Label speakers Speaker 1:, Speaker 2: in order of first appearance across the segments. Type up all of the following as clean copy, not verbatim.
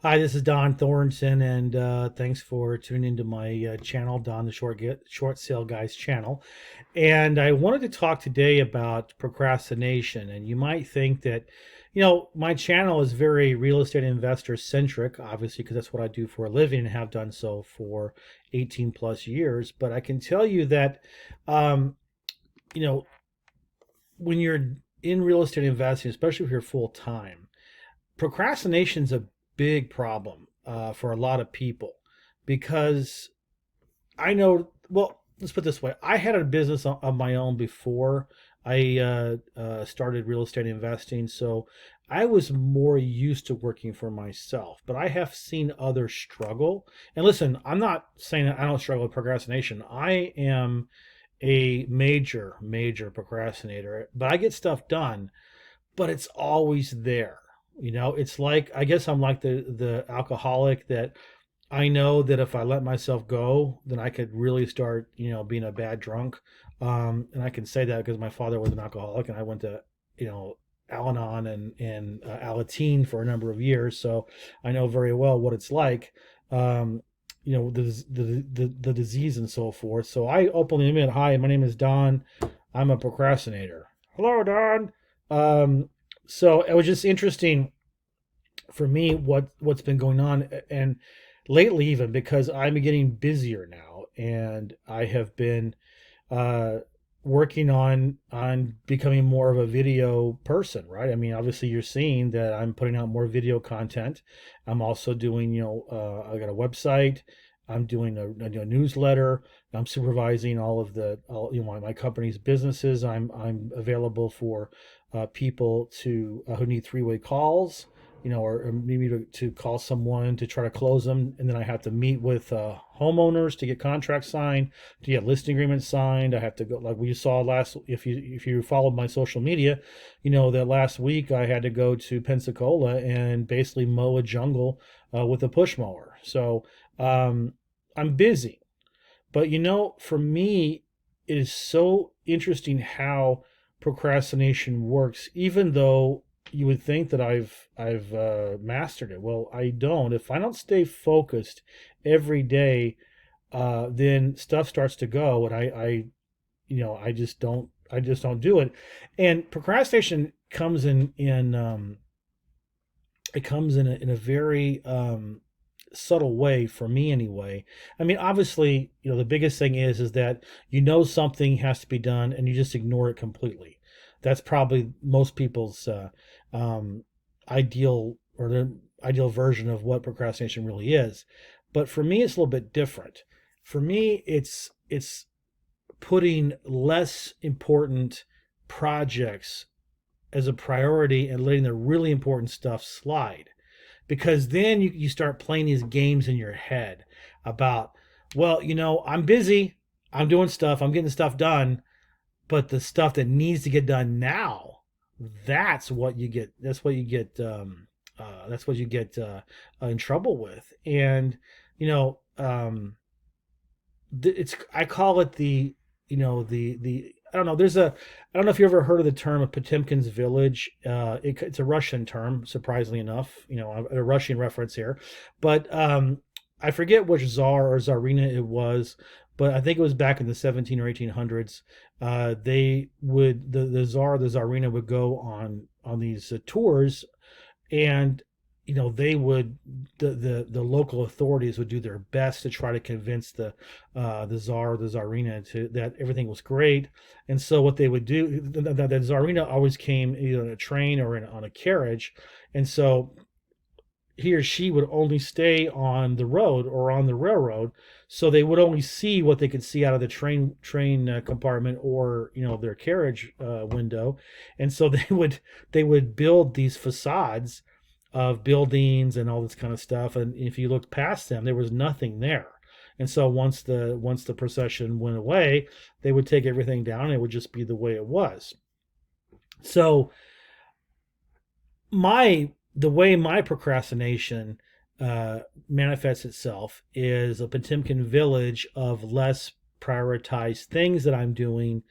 Speaker 1: Hi, this is Don Thornton, and thanks for tuning into my channel, Don the Short Sale Guys channel. And I wanted to talk today about procrastination. And you might think that, my channel is very real estate investor centric, obviously, because that's what I do for a living and have done so for 18 plus years. But I can tell you that, um, you know, when you're in real estate investing, especially if you're full time, procrastination is a big problem for a lot of people because I know, well, let's put it this way. I had a business of my own before I started real estate investing. So I was more used to working for myself, but I have seen others struggle. And listen, I'm not saying that I don't struggle with procrastination. I am a major procrastinator, but I get stuff done, but it's always there. It's like, I guess I'm like the alcoholic that I know that if I let myself go, then I could really start, being a bad drunk. And I can say that because my father was an alcoholic, and I went to, you know, Al-Anon and Alateen for a number of years, so I know very well what it's like. The disease and so forth. So I openly admit, hi, my name is Don. I'm a procrastinator. Hello, Don. So it was just interesting for me what's been going on, and lately, even because I'm getting busier now, and I have been uh working on becoming more of a video person, right? I mean, obviously you're seeing that I'm putting out more video content. I'm also doing, I got a website. I'm doing a newsletter. I'm supervising my company's businesses. I'm available for people to who need three-way calls, or maybe to call someone to try to close them, and then I have to meet with homeowners to get contracts signed, to get listing agreements signed. I have to go, like we saw last. If you followed my social media, you know that last week I had to go to Pensacola and basically mow a jungle with a push mower. So I'm busy, but for me, it is so interesting how procrastination works, even though you would think that I've mastered it. Well, I don't. If I don't stay focused every day, then stuff starts to go, and I just don't do it. And procrastination comes in a very subtle way for me anyway. I mean, obviously, the biggest thing is that something has to be done and you just ignore it completely. That's probably most people's um, ideal, or their ideal version of what procrastination really is. But for me, it's a little bit different. For me, it's putting less important projects as a priority and letting the really important stuff slide, because then you start playing these games in your head about, well, I'm busy, I'm doing stuff, I'm getting stuff done, but the stuff that needs to get done now, that's what you get in trouble with. And you know it's, I call it the I don't know. I don't know if you ever heard of the term of Potemkin's Village. It's a Russian term, surprisingly enough. A Russian reference here, but I forget which czar or czarina it was, but I think it was back in the 17 or 1800s. The czar or the czarina would go on these tours, and they would, the local authorities would do their best to try to convince the czar or the czarina that everything was great. And so what they would do, the czarina always came either in a train or on a carriage, and so he or she would only stay on the road or on the railroad, so they would only see what they could see out of the train compartment, or their carriage window. And so they would build these facades of buildings and all this kind of stuff, and if you looked past them, there was nothing there. And so once the procession went away, they would take everything down, and it would just be the way it was. So the way my procrastination manifests itself is a Potemkin Village of less prioritized things that I'm doing,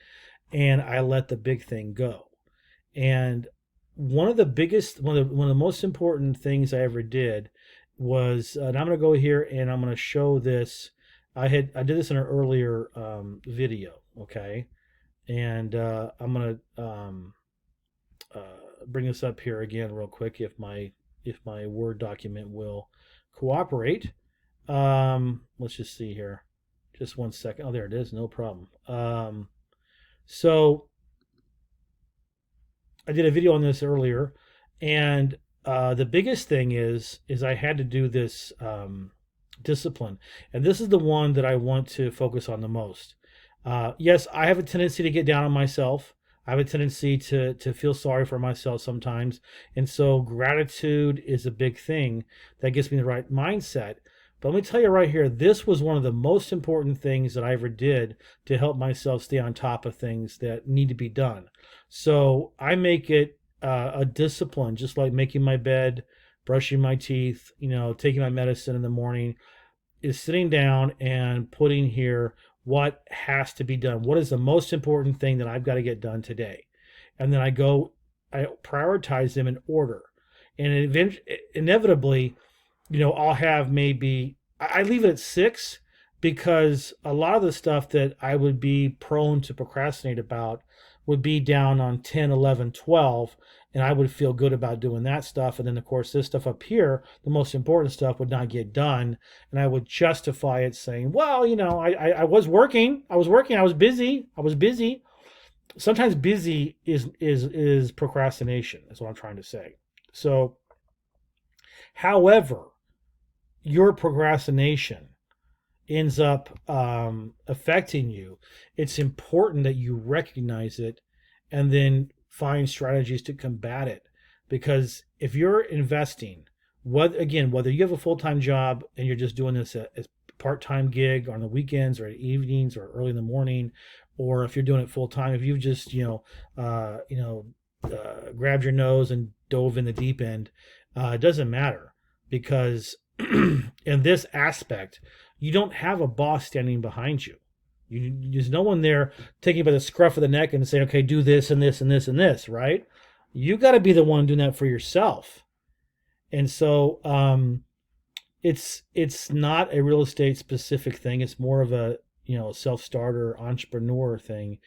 Speaker 1: and I let the big thing go. And one of the most important things I ever did was, and I'm going to go here and I'm going to show this. I did this in an earlier video, okay, and I'm going to uh, bring this up here again real quick if my Word document will cooperate. Let's just see here, just one second. Oh, there it is, no problem. So I did a video on this earlier, and the biggest thing is I had to do this discipline, and this is the one that I want to focus on the most. Yes, I have a tendency to get down on myself. I have a tendency to feel sorry for myself sometimes, and so gratitude is a big thing that gets me in the right mindset. But let me tell you right here, this was one of the most important things that I ever did to help myself stay on top of things that need to be done. So I make it a discipline, just like making my bed, brushing my teeth, taking my medicine in the morning, is sitting down and putting here what has to be done. What is the most important thing that I've got to get done today? And then I prioritize them in order. And inevitably, I'll have maybe, I leave it at six because a lot of the stuff that I would be prone to procrastinate about would be down on 10, 11, 12, and I would feel good about doing that stuff. And then, of course, this stuff up here, the most important stuff, would not get done. And I would justify it saying, well, I was working. I was working. I was busy. I was busy. Sometimes busy is procrastination, is what I'm trying to say. So, however, your procrastination ends up affecting you, it's important that you recognize it and then find strategies to combat it. Because if you're investing, whether you have a full-time job and you're just doing this as part-time gig on the weekends or evenings or early in the morning, or if you're doing it full-time, if you've just grabbed your nose and dove in the deep end, it doesn't matter, because in this aspect, you don't have a boss standing behind you. There's no one there taking you by the scruff of the neck and saying, okay, do this and this and this and this, right? You got to be the one doing that for yourself. And so it's not a real estate specific thing. It's more of a self-starter entrepreneur thing.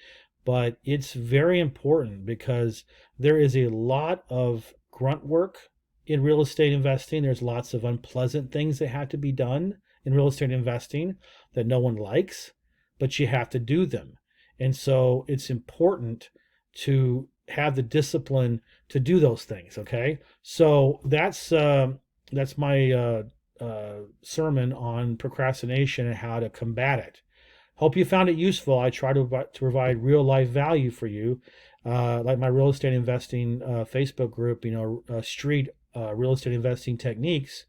Speaker 1: But it's very important because there is a lot of grunt work in real estate investing. There's lots of unpleasant things that have to be done in real estate investing that no one likes, but you have to do them. And so it's important to have the discipline to do those things. Okay, so that's my sermon on procrastination and how to combat it. Hope you found it useful. I try to provide real life value for you, like my real estate investing Facebook group. Street real estate investing techniques.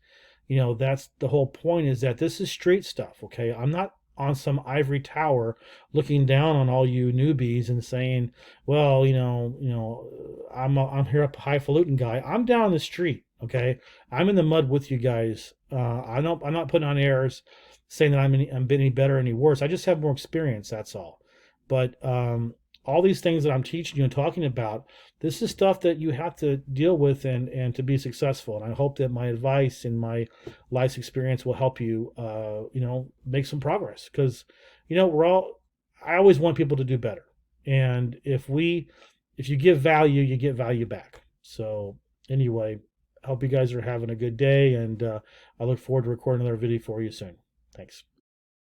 Speaker 1: That's the whole point, is that this is street stuff. Okay, I'm not on some ivory tower looking down on all you newbies and saying, well, I'm here a highfalutin guy. I'm down on the street. Okay, I'm in the mud with you guys. I'm not putting on airs saying that I'm any better or any worse. I just have more experience. That's all. But all these things that I'm teaching you and talking about, this is stuff that you have to deal with and to be successful. And I hope that my advice and my life's experience will help you, make some progress. Because, I always want people to do better. And if you give value, you get value back. So anyway, I hope you guys are having a good day, and I look forward to recording another video for you soon. Thanks.